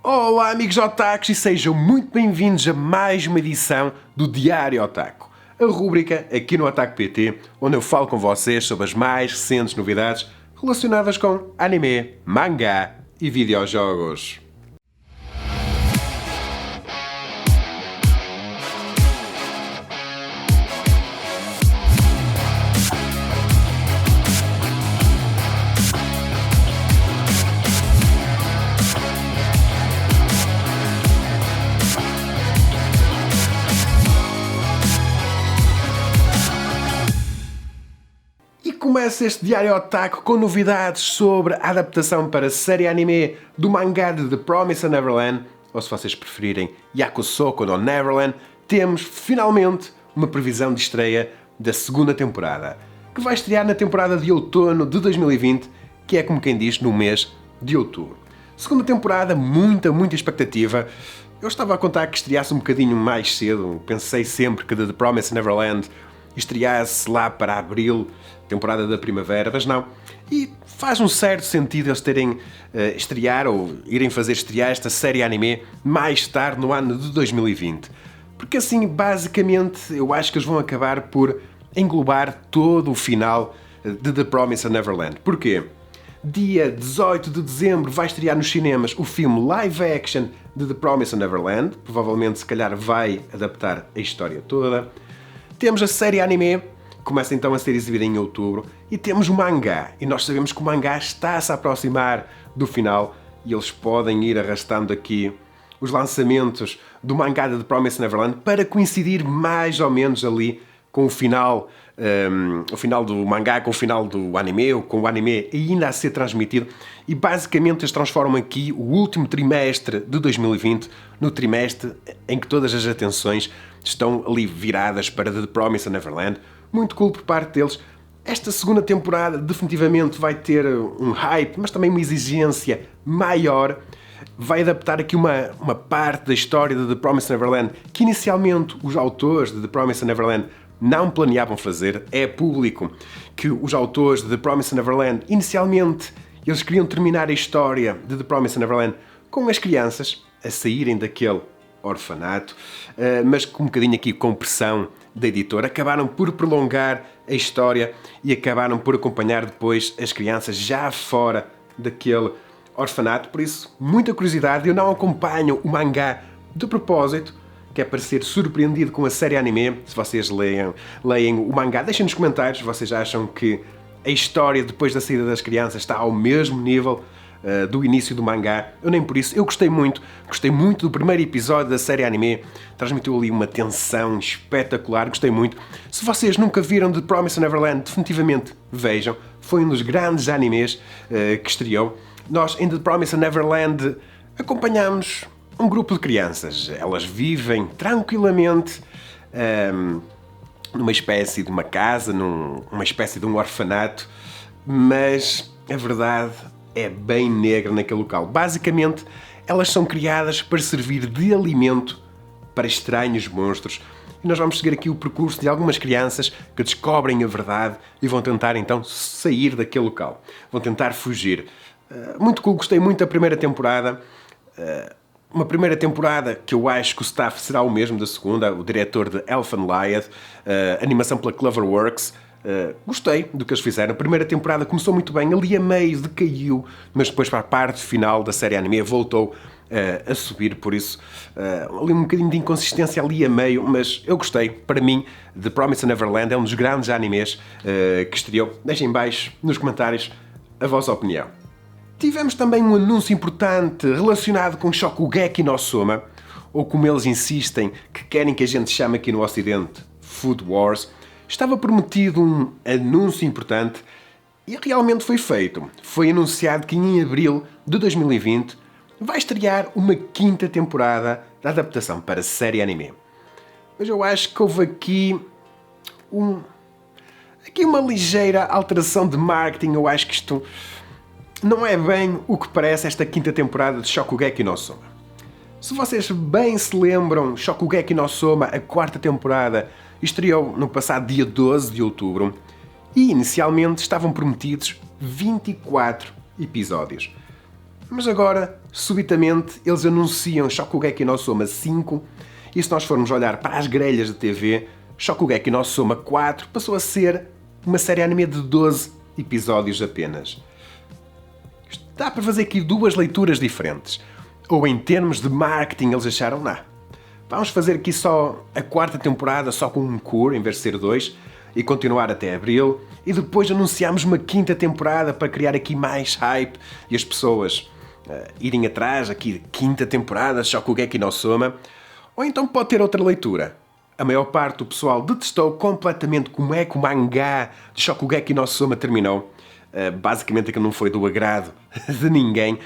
Olá amigos otakus e sejam muito bem-vindos a mais uma edição do Diário Otaku, a rúbrica aqui no Otaku PT, onde eu falo com vocês sobre as mais recentes novidades relacionadas com anime, mangá e videojogos. Começa este Diário Otaku com novidades sobre a adaptação para a série anime do mangá de The Promised Neverland, ou se vocês preferirem Yakusouko no Neverland. Temos finalmente uma previsão de estreia da segunda temporada, que vai estrear na temporada de outono de 2020, que é como quem diz no mês de outubro. Segunda temporada, muita expectativa. Eu estava a contar que estreasse um bocadinho mais cedo, pensei sempre que The Promised Neverland estreasse lá para abril, temporada da primavera, mas não. E faz um certo sentido eles terem estrear ou irem fazer estrear esta série anime mais tarde no ano de 2020. Porque assim, basicamente, eu acho que eles vão acabar por englobar todo o final de The Promised Neverland. Porquê? Dia 18 de dezembro vai estrear nos cinemas o filme live action de The Promised Neverland. Provavelmente, se calhar, vai adaptar a história toda. Temos a série anime, que começa então a ser exibida em outubro, e temos o mangá. E nós sabemos que o mangá está-se a aproximar do final e eles podem ir arrastando aqui os lançamentos do mangá de The Promised Neverland para coincidir mais ou menos ali com o final do mangá, com o final do anime, ou com o anime ainda a ser transmitido. E basicamente eles transformam aqui o último trimestre de 2020 no trimestre em que todas as atenções estão ali viradas para The Promised Neverland. Muito cool por parte deles. Esta segunda temporada definitivamente vai ter um hype, mas também uma exigência maior. Vai adaptar aqui uma parte da história de The Promised Neverland que inicialmente os autores de The Promised Neverland não planeavam fazer. É público que os autores de The Promised Neverland inicialmente eles queriam terminar a história de The Promised Neverland com as crianças a saírem daquele orfanato, mas com um bocadinho aqui com pressão da editora, acabaram por prolongar a história e acabaram por acompanhar depois as crianças já fora daquele orfanato. Por isso, muita curiosidade. Eu não acompanho o mangá de propósito, que é para ser surpreendido com a série anime. Se vocês leem o mangá, deixem nos comentários se vocês acham que a história depois da saída das crianças está ao mesmo nível do início do mangá. Eu nem por isso. Eu gostei muito do primeiro episódio da série anime. Transmitiu ali uma tensão espetacular. Gostei muito. Se vocês nunca viram The Promised Neverland, definitivamente vejam. Foi um dos grandes animes que estreou. Nós em The Promised Neverland acompanhamos um grupo de crianças. Elas vivem tranquilamente numa espécie de uma casa, numa espécie de um orfanato, mas a verdade é bem negra naquele local. Basicamente, elas são criadas para servir de alimento para estranhos monstros. E nós vamos seguir aqui o percurso de algumas crianças que descobrem a verdade e vão tentar então sair daquele local. Vão tentar fugir. Muito cool, gostei muito da primeira temporada. Uma primeira temporada que eu acho que o staff será o mesmo da segunda, o diretor de Elfen Lied, animação pela Cloverworks. Gostei do que eles fizeram. A primeira temporada começou muito bem, ali a meio decaiu, mas depois para a parte final da série anime voltou a subir, por isso ali um bocadinho de inconsistência ali a meio, mas eu gostei. Para mim, The Promised Neverland é um dos grandes animes que estreou. Deixem em baixo nos comentários a vossa opinião. Tivemos também um anúncio importante relacionado com Shokugeki no Soma, ou como eles insistem que querem que a gente chame aqui no Ocidente, Food Wars. Estava prometido um anúncio importante e realmente foi feito. Foi anunciado que em abril de 2020 vai estrear uma quinta temporada da adaptação para a série anime. Mas eu acho que houve aqui uma ligeira alteração de marketing. Eu acho que isto não é bem o que parece esta quinta temporada de Shokugeki no Soma. Se vocês bem se lembram, Shokugeki no Soma, a quarta temporada, estreou no passado dia 12 de outubro e inicialmente estavam prometidos 24 episódios. Mas agora, subitamente, eles anunciam Shokugeki no Soma 5 e se nós formos olhar para as grelhas de TV, Shokugeki no Soma 4 passou a ser uma série anime de 12 episódios apenas. Dá para fazer aqui duas leituras diferentes. Ou em termos de marketing eles acharam, não, vamos fazer aqui só a quarta temporada só com um cour em vez de ser 2 e continuar até abril e depois anunciamos uma quinta temporada para criar aqui mais hype e as pessoas irem atrás aqui de quinta temporada Shokugeki no Soma. Ou então pode ter outra leitura. A maior parte do pessoal detestou completamente como é que o mangá de Shokugeki no Soma terminou. Basicamente aquilo não foi do agrado de ninguém.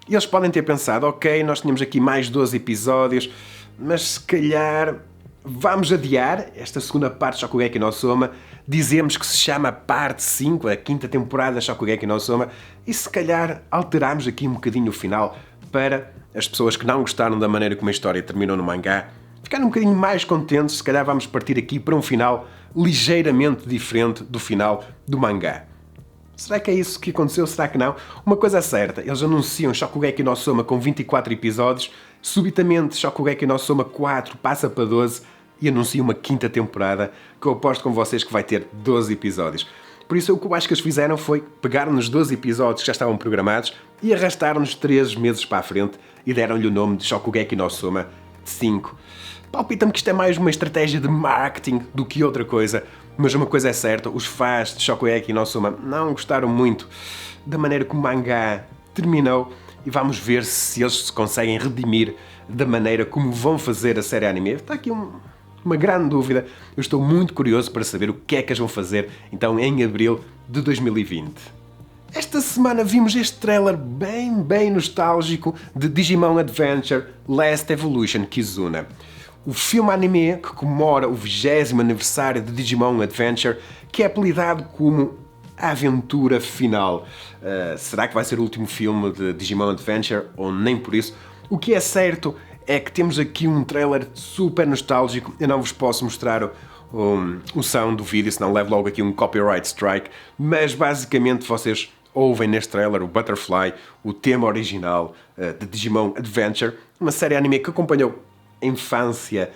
E eles podem ter pensado, ok, nós tínhamos aqui mais 12 episódios, mas se calhar vamos adiar esta segunda parte de Shokugeki no Soma, dizemos que se chama parte 5, a quinta temporada de Shokugeki no Soma, e se calhar alteramos aqui um bocadinho o final para as pessoas que não gostaram da maneira como a história terminou no mangá ficarem um bocadinho mais contentes. Se calhar vamos partir aqui para um final ligeiramente diferente do final do mangá. Será que é isso que aconteceu? Será que não? Uma coisa é certa, eles anunciam Shokugeki no Soma com 24 episódios, subitamente Shokugeki no Soma 4 passa para 12 e anunciam uma quinta temporada que eu aposto com vocês que vai ter 12 episódios. Por isso o que eu acho que eles fizeram foi pegar nos 12 episódios que já estavam programados e arrastar-nos 3 meses para a frente e deram-lhe o nome de Shokugeki no Soma 5. Palpita-me que isto é mais uma estratégia de marketing do que outra coisa, mas uma coisa é certa, os fãs de Shokugeki no Soma não gostaram muito da maneira como o mangá terminou e vamos ver se eles se conseguem redimir da maneira como vão fazer a série anime. Está aqui uma grande dúvida, eu estou muito curioso para saber o que é que eles vão fazer então em abril de 2020. Esta semana vimos este trailer bem nostálgico de Digimon Adventure Last Evolution Kizuna. O filme anime que comemora o 20º aniversário de Digimon Adventure, que é apelidado como a aventura final. Será que vai ser o último filme de Digimon Adventure ou nem por isso? O que é certo é que temos aqui um trailer super nostálgico. Eu não vos posso mostrar o som do vídeo, senão levo logo aqui um copyright strike, mas basicamente vocês ouvem neste trailer o Butterfly, o tema original de Digimon Adventure, uma série anime que acompanhou a infância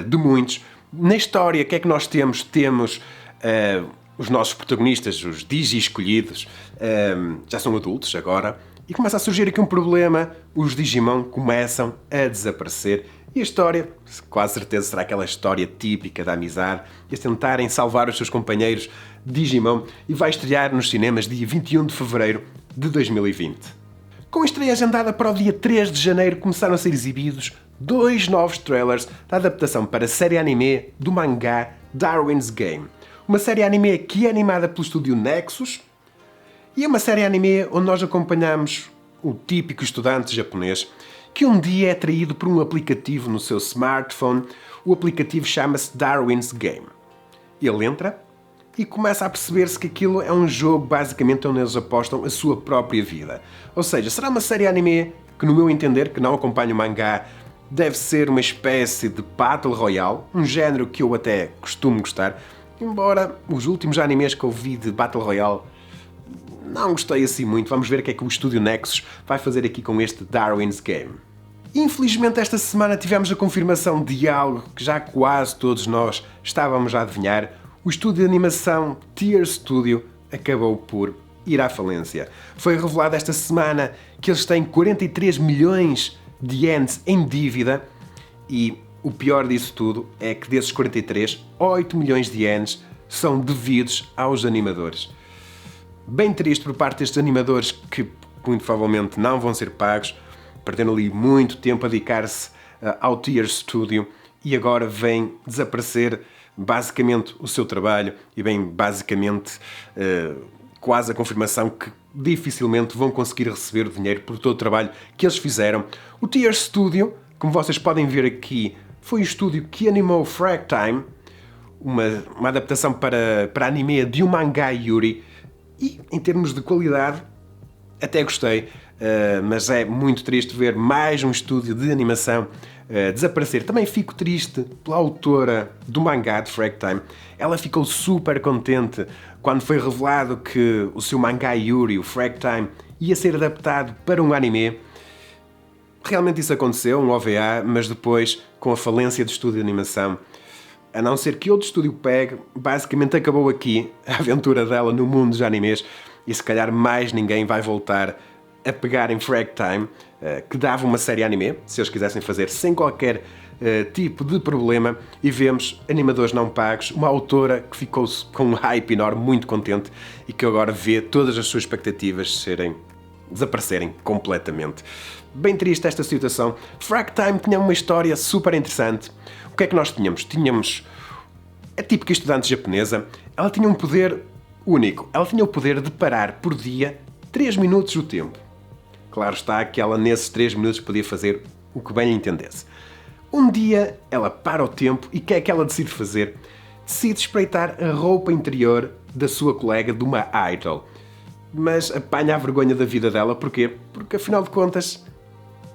de muitos. Na história, o que é que nós temos? Temos os nossos protagonistas, os Digi escolhidos, já são adultos agora, e começa a surgir aqui um problema, os Digimon começam a desaparecer, e a história, quase certeza, será aquela história típica da amizade, eles tentarem salvar os seus companheiros Digimon, e vai estrear nos cinemas dia 21 de fevereiro de 2020. Com a estreia agendada para o dia 3 de janeiro, começaram a ser exibidos 2 novos trailers da adaptação para a série anime do mangá Darwin's Game. Uma série anime que é animada pelo estúdio Nexus e é uma série anime onde nós acompanhamos o típico estudante japonês que um dia é atraído por um aplicativo no seu smartphone. O aplicativo chama-se Darwin's Game. Ele entra e começa a perceber-se que aquilo é um jogo basicamente onde eles apostam a sua própria vida. Ou seja, será uma série anime que, no meu entender, que não acompanha o mangá, deve ser uma espécie de Battle Royale, um género que eu até costumo gostar, embora os últimos animes que eu vi de Battle Royale não gostei assim muito. Vamos ver o que é que o estúdio Nexus vai fazer aqui com este Darwin's Game. Infelizmente esta semana tivemos a confirmação de algo que já quase todos nós estávamos a adivinhar. O estúdio de animação Tear Studio acabou por ir à falência. Foi revelado esta semana que eles têm 43 milhões de ienes em dívida e o pior disso tudo é que desses 43, 8 milhões de ienes são devidos aos animadores. Bem triste por parte destes animadores que muito provavelmente não vão ser pagos, perderam ali muito tempo a dedicar-se ao Tear Studio e agora vem desaparecer basicamente o seu trabalho e vem basicamente quase a confirmação que dificilmente vão conseguir receber o dinheiro por todo o trabalho que eles fizeram. O Tear Studio, como vocês podem ver aqui, foi o estúdio que animou Frag Time, uma adaptação para anime de um mangá Yuri, e em termos de qualidade até gostei. mas é muito triste ver mais um estúdio de animação desaparecer. Também fico triste pela autora do mangá de Frag Time. Ela ficou super contente quando foi revelado que o seu mangá Yuri, o Frag Time, ia ser adaptado para um anime. Realmente isso aconteceu, um OVA, mas depois, com a falência do estúdio de animação, a não ser que outro estúdio pegue, basicamente acabou aqui a aventura dela no mundo dos animes e se calhar mais ninguém vai voltar a pegar em Frag Time, que dava uma série anime, se eles quisessem fazer sem qualquer tipo de problema, e vemos animadores não pagos, uma autora que ficou com um hype enorme, muito contente, e que agora vê todas as suas expectativas desaparecerem completamente. Bem triste esta situação. Frag Time tinha uma história super interessante. O que é que nós tínhamos? Tínhamos a típica estudante japonesa. Ela tinha um poder único. Ela tinha o poder de parar por dia 3 minutos o tempo. Claro está que ela nesses 3 minutos podia fazer o que bem lhe entendesse. Um dia ela para o tempo e o que é que ela decide fazer? Decide espreitar a roupa interior da sua colega, de uma idol. Mas apanha a vergonha da vida dela. Porquê? Porque afinal de contas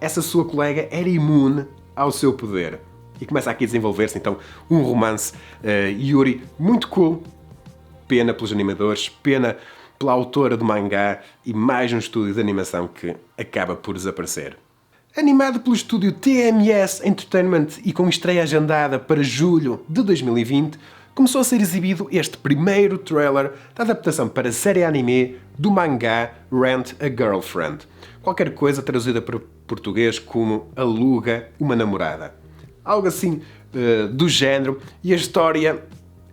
essa sua colega era imune ao seu poder. E começa aqui a desenvolver-se então um romance Yuri muito cool. Pena pelos animadores, pena pela autora do mangá e mais um estúdio de animação que acaba por desaparecer. Animado pelo estúdio TMS Entertainment e com estreia agendada para julho de 2020, começou a ser exibido este primeiro trailer da adaptação para a série anime do mangá Rent a Girlfriend. Qualquer coisa traduzida para português como Aluga uma Namorada. Algo assim do género, e a história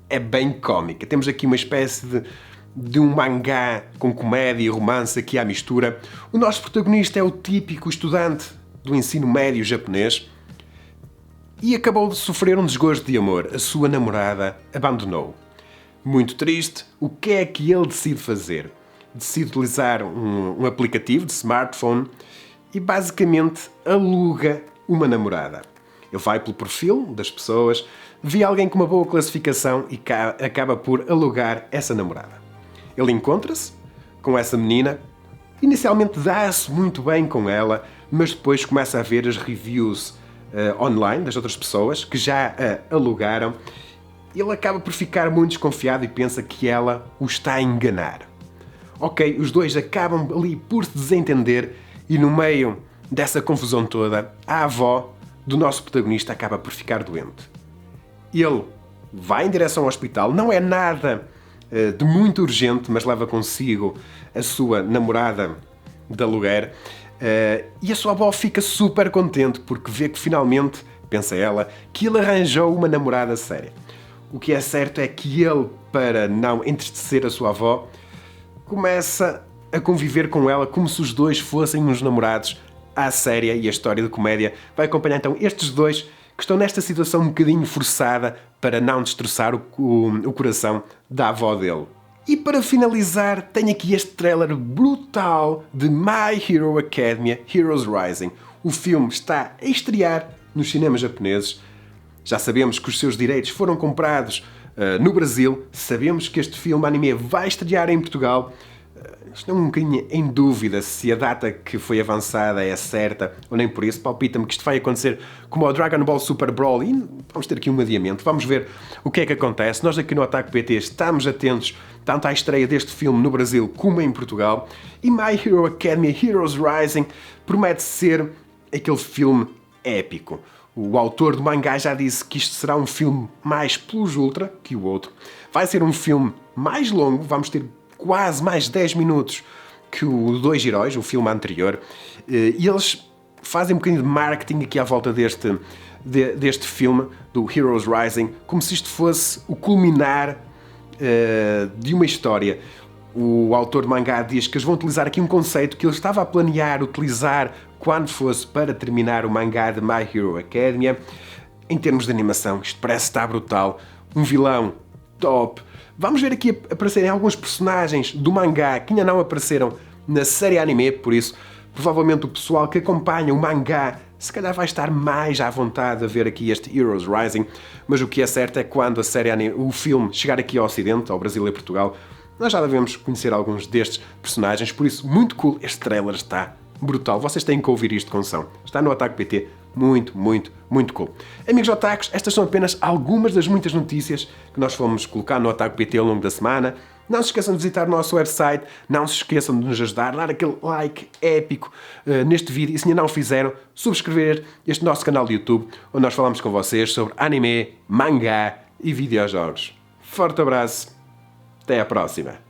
é bem cómica. Temos aqui uma espécie de um mangá com comédia e romance aqui à mistura. O nosso protagonista é o típico estudante do ensino médio japonês e acabou de sofrer um desgosto de amor. A sua namorada abandonou. Muito triste, o que é que ele decide fazer? Decide utilizar um aplicativo de smartphone e basicamente aluga uma namorada. Ele vai pelo perfil das pessoas, vê alguém com uma boa classificação e acaba por alugar essa namorada. Ele encontra-se com essa menina, inicialmente dá-se muito bem com ela, mas depois começa a ver as reviews online das outras pessoas que já a alugaram. Ele acaba por ficar muito desconfiado e pensa que ela o está a enganar. Ok, os dois acabam ali por se desentender e no meio dessa confusão toda, a avó do nosso protagonista acaba por ficar doente. Ele vai em direção ao hospital, não é nada de muito urgente, mas leva consigo a sua namorada de aluguer, e a sua avó fica super contente porque vê que finalmente, pensa ela, que ele arranjou uma namorada séria. O que é certo é que ele, para não entristecer a sua avó, começa a conviver com ela como se os dois fossem uns namorados à séria, e a história de comédia vai acompanhar então estes dois que estão nesta situação um bocadinho forçada para não destroçar o coração da avó dele. E para finalizar, tenho aqui este trailer brutal de My Hero Academia Heroes Rising. O filme está a estrear nos cinemas japoneses. Já sabemos que os seus direitos foram comprados no Brasil. Sabemos que este filme anime vai estrear em Portugal. Estou um bocadinho em dúvida se a data que foi avançada é certa ou nem por isso. Palpita-me que isto vai acontecer como ao Dragon Ball Super Brawl e vamos ter aqui um adiamento. Vamos ver o que é que acontece. Nós aqui no Otaku PT estamos atentos tanto à estreia deste filme no Brasil como em Portugal. E My Hero Academia Heroes Rising promete ser aquele filme épico. O autor do mangá já disse que isto será um filme mais plus ultra que o outro. Vai ser um filme mais longo, vamos ter quase mais 10 minutos que o Dois Heróis, o filme anterior, e eles fazem um bocadinho de marketing aqui à volta deste filme, do Heroes Rising, como se isto fosse o culminar de uma história. O autor do mangá diz que eles vão utilizar aqui um conceito que ele estava a planear utilizar quando fosse para terminar o mangá de My Hero Academia. Em termos de animação, isto parece estar brutal. Um vilão top. Vamos ver aqui aparecerem alguns personagens do mangá que ainda não apareceram na série anime, por isso, provavelmente o pessoal que acompanha o mangá se calhar vai estar mais à vontade a ver aqui este Heroes Rising, mas o que é certo é que quando o filme chegar aqui ao Ocidente, ao Brasil e Portugal, nós já devemos conhecer alguns destes personagens, por isso, muito cool, este trailer está brutal. Vocês têm que ouvir isto com som. Está no Otaku PT. Muito, muito, muito cool. Amigos otakus, estas são apenas algumas das muitas notícias que nós fomos colocar no Otaku PT ao longo da semana. Não se esqueçam de visitar o nosso website, não se esqueçam de nos ajudar, dar aquele like épico neste vídeo e se ainda não o fizeram, subscrever este nosso canal de YouTube, onde nós falamos com vocês sobre anime, mangá e videojogos. Forte abraço, até à próxima!